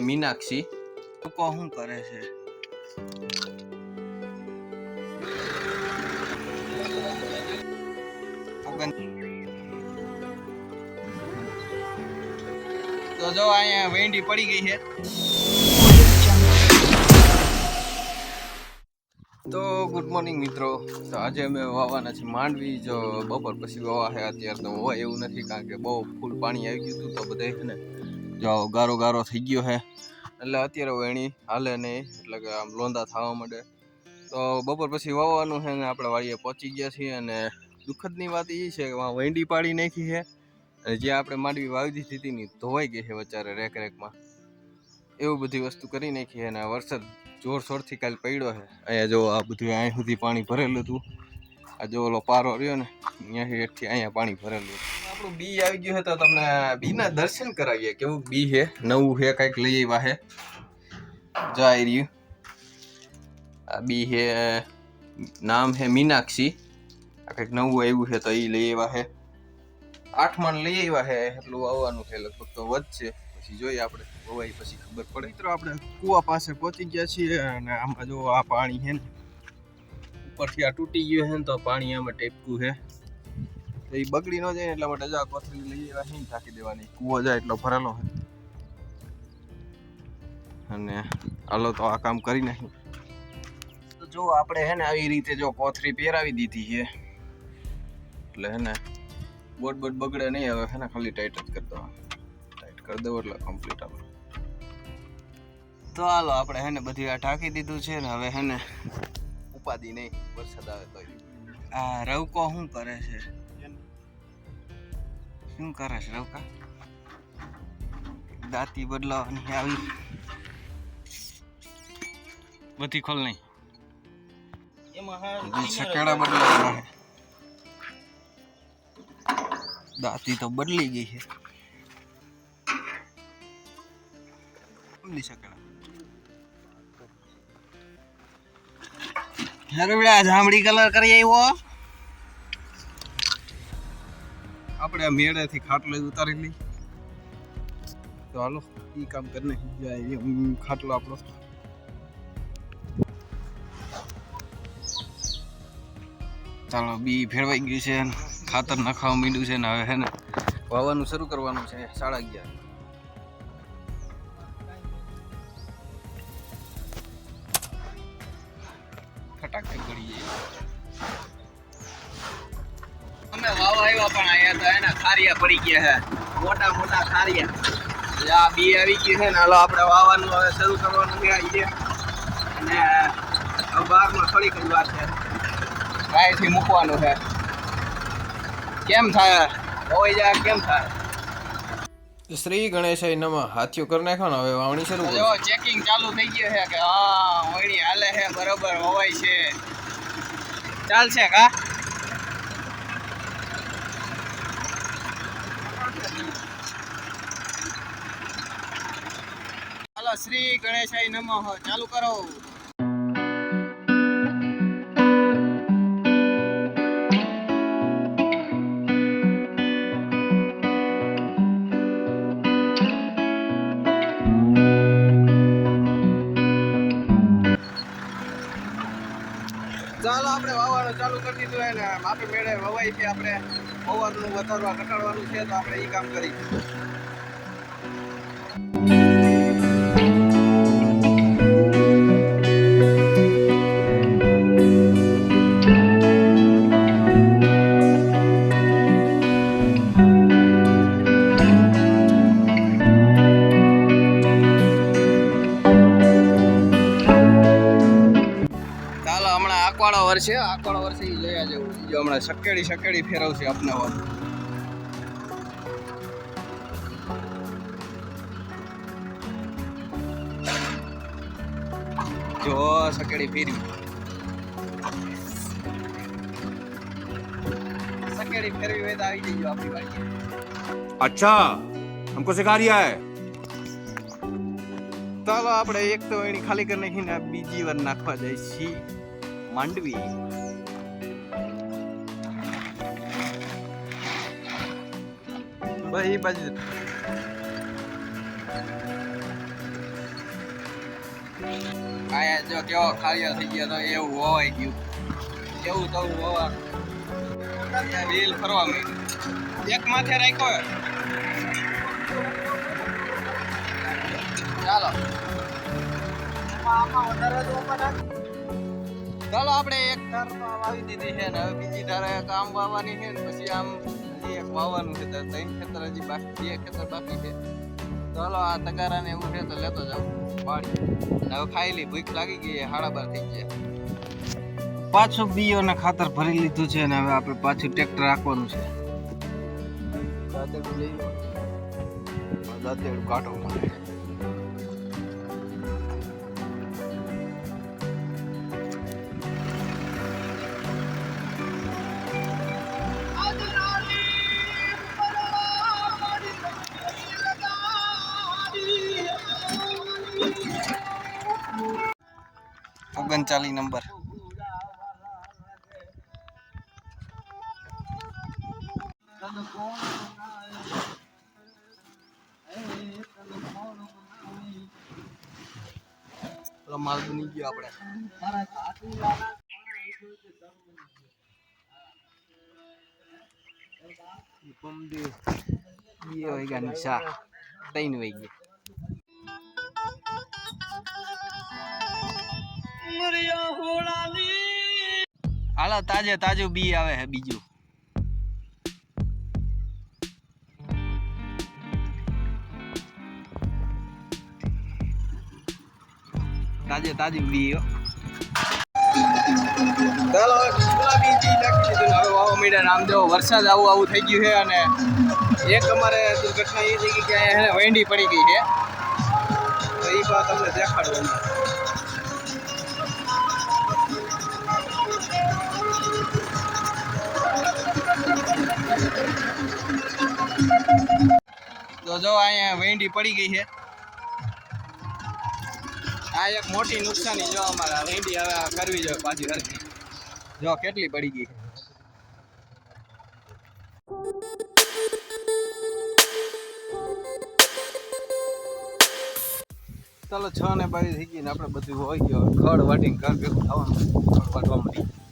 મીનાક્ષી લોકો શું કરે છે? તો જો અહીંયા વેંડી પડી ગઈ છે. તો ગુડ મોર્નિંગ મિત્રો. તો આજે અમે વાવવાના છીએ માંડવી. જો બપોર પછી વાવા છે. અત્યારે તો હોય એવું નથી, કારણ કે બહુ ફૂલ પાણી આવી ગયું હતું. તો બધા છે ને જો ગારો ગારો થઈ ગયો છે, એટલે અત્યારે વેણી હાલે નહીં, એટલે કે આમ લોંદા થવા માંડે. તો બપોર પછી વાવવાનું છે ને આપણે વાડીએ પહોંચી ગયા છીએ. અને દુઃખદની વાત એ છે કે વેંડી પાડી નાખી છે, અને જે આપણે માંડવી વાવી દીધી હતી ને ધોવાઈ ગઈ છે વચારે રેક રેકમાં. એવું બધી વસ્તુ કરી નાખી છે. અને વરસાદ જોરશોરથી કાલે પડ્યો છે. અહીંયા જો આ બધું અહીં સુધી પાણી ભરેલું હતું. આ જો ઓલો પારો રહ્યો ને, અહીંયાથી એકથી અહીંયા પાણી ભરેલું હતું. આપણું બી આવી ગયું છે, તો તમને બીના દર્શન કરાવીએ. કેવું બી છે, નવું છે, કંઈક લઈ આવ્યા છે. જાય રહ્યું આ બી છે, નામ છે મીનાક્ષી. આ કંઈક નવું આવ્યું છે, તો એ લઈ આવ્યા છે. 8 મણ લઈ આવ્યા છે. એટલું આવવાનું છે, લગભગ તો વધશે. પછી જોઈએ આપણે વવાઈ પછી ખબર પડે. મિત્રો આપણે કુવા પાસે પહોંચી ગયા છીએ. અને આમાં જો આ પાણી છે ને ઉપરથી આ તૂટી ગયું છે ને, તો પાણી આમાં ટેપકું છે, તો એ બગડી ન જાય એટલા માટે આ કોથળી લઈ આવ્યા છે, ઢાંકી દેવાની. કૂવો જાય એટલો ભરેલો છે. અને હાલો તો આ કામ કરી નાખ્યું. તો જો આપણે છે ને આવી રીતે જો કોથળી પહેરાવી દીધી છે, એટલે હે ને બોટ બગડે નહીં. હવે છે ને ખાલી ટાઈટ જ કરી દો, ટાઈટ કરી દો એટલે કમ્પ્લીટ આવે. તો હાલો આપણે હે ને બધી આ ઢાંકી દીધું છે ને. હવે હે ને ઉપાદી નહીં, વરસાદ આવે તો. આ રવકો શું કરે છે? શું કરે છે રવકા? દાંતી બદલાવાની આવી બધી ખોલ નહીં, એમાં સકેડા બદલાવાના. દાંતી તો બદલી ગઈ છે. જાંબડી કલર કરી આવ્યો. આપણે મેળેથી ખાટલો ઉતારી લઈ. તો હાલો ઈ કામ કરી નાખી જાય. ખાટલો આપણો ચાલો બી ભેળવાઈ ગયું છે, ખાતર નખાવા માંડ્યું છે ને. હવે હે ને વાવવાનું શરૂ કરવાનું છે. 11:30 ફટાકે ગળી જાય. અમે વાવા આવ્યા, પણ અહીંયા તો એના ખારિયા પડી ગયા છે, મોટા મોટા ખારિયા. આ બી આવી ગયું છે ને. હાલો આપણે વાવવાનું હવે શરૂ કરવાનું છે. અને બારમાં થોડીક જ વાર છે, ગાયથી મૂકવાનું છે. કેમ થાય હોય જાય, કેમ થાય? શ્રી ગણેશાય નમઃ. હાથીઓ કરી નાખો ને. હવે વાવણી શરૂ કરો. ચેકિંગ ચાલુ થઈ ગયું છે કે હા વાવણી હાલે છે, બરોબર વવાય છે, ચાલશે કા? હાલો શ્રી ગણેશાય નમઃ ચાલુ કરો. ચાલો આપણે વાવવાનું ચાલુ કરી દીધું હોય ને. આપણે મેળે વવાય છે. આપણે વવાનું વધારવા ઘટાડવાનું છે, તો આપણે એ કામ કરી. આકવાળો વર્ષે એ જોયા જેવું. જો હમણાં સકેડી ફેરવશે અપનાવવાનું. જો સકેડી ફેરવી, સકેડી ફેરવી હોય તો આવી જજો આપણી વાડીએ. अच्छा हमको सिखा रिया है. ચાલો આપણે એક તો એની ખાલી કરી નાખીને બીજી વાર નાખવા જાય છીએ માંડવી. ભાઈ બાજુ આયા જો કેવો ખાલિયા થઈ ગયા તો એવું હોવાઈ ગયું એવું તો હોવાનું ત્યાં વ્હીલ ફરવા માંડ્યું એક માથે રાખ્યો ચાલો ચાલો આપણે એક ધારમાં વાવી દીધી છે ને હવે બીજી ધારે આમ વાવવાની છે ને પછી આમ હજી એક વાવવાનું છે તો ત્રણ ખેતર હજી બાકી 2 ખેતર બાકી છે ચાલો આ તગારા ને એવું છે તો લેતો જાઉં વાડી હવે ખાઈ લી ભૂખ લાગી ગઈ 12:30 થઈ ગયા પાછું બીઓ ને ખાતર ભરી લીધું છે ને હવે આપણે પાછું ટ્રેક્ટર રાખવાનું છે દાંતેડું લઈ દાંતેડું કાઢો મને ઓગણચાલીસ નંબર માલ બની ગયો આપણે શા 3 વાગે હાલો તાજે તાજું બી આવે છે બીજું તાજે તાજું બી ચાલો બીજી નાખી દીધું હવે વાવા મીડા રામદેવ વરસાદ આવું થઈ ગયું છે અને એક અમારે દુર્ઘટના એ થઈ ગઈ કે અહીંયા વેંડી પડી ગઈ છે તો એ વાત તમને દેખાડવાની તો જો અહીંયા વેંડી પડી ગઈ છે આ એક મોટી નુકસાની જો અમારા વેંડી હવે કરવી જોઈએ પાછી હરખી જો કેટલી પડી ગઈ ચાલો 6:22 થઈ ગઈ ને આપણે બધું હોય ગયો ખડ વાટીને ઘર ભેગું થવાનું ખડ વાટવા મળી